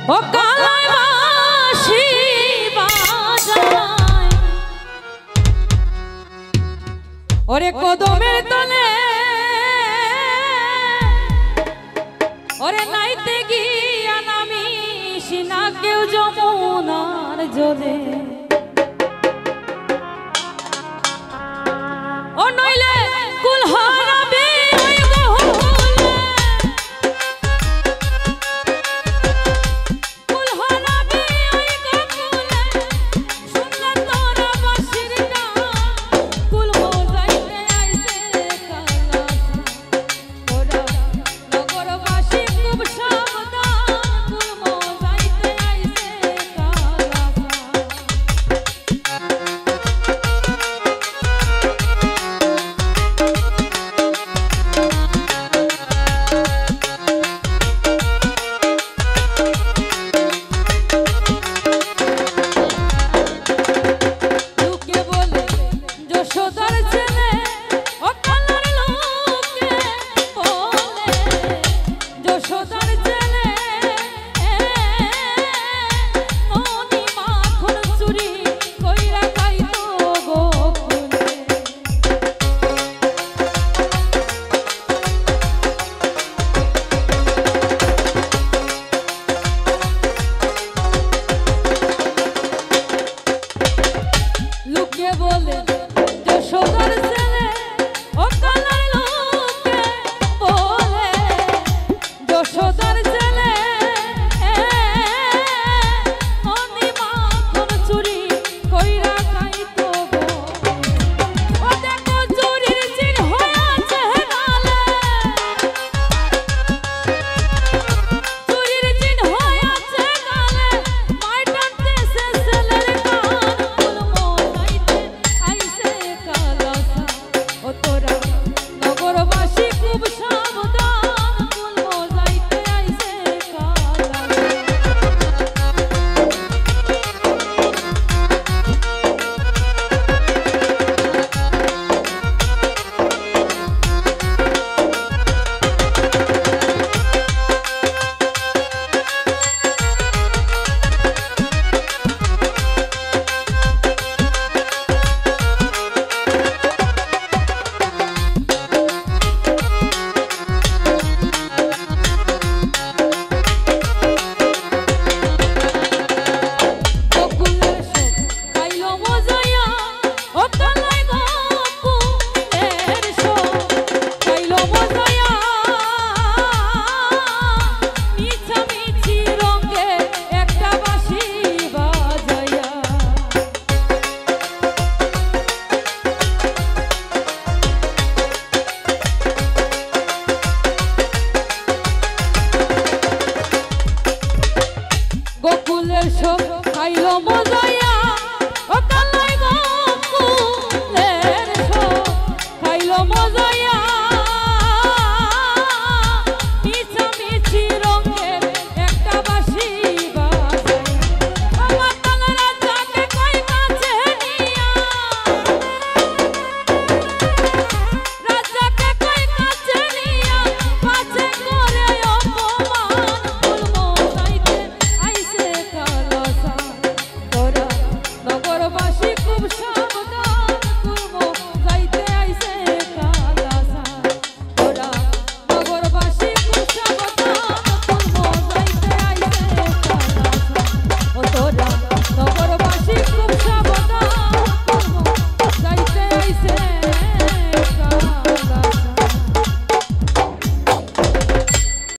ও কালায় বাঁশি বাজায় ওরে কদমের তলে ওরে নাইতে গিয়া নামিস না কেউ যমুনার জলে ও নইলে কুল হারাবে ওই গহলে কুল হারাবে ওই গহলে শুনলে তোরা বাঁশির গান কুল মজাইতে আইছে কালা ওরা নগরবাসী খুব সাবধান কুল মজাইতে আইছে কালা বলে যশোদার ছেলে ও কালার লোকে বলে যশোদার ছেলে অনি মাখন চুরি কইরা খাইতো ও দেখো চুরির চিহ্ন হয়েছে গালে চুরির চিহ্ন হয়েছে গালে মাই টানতেছে ছেলের ও তোরা নগরবাসী খুব সাবধান কুল মজাইতে আইছে কালা গোকুলের সব খাইলো মজায়া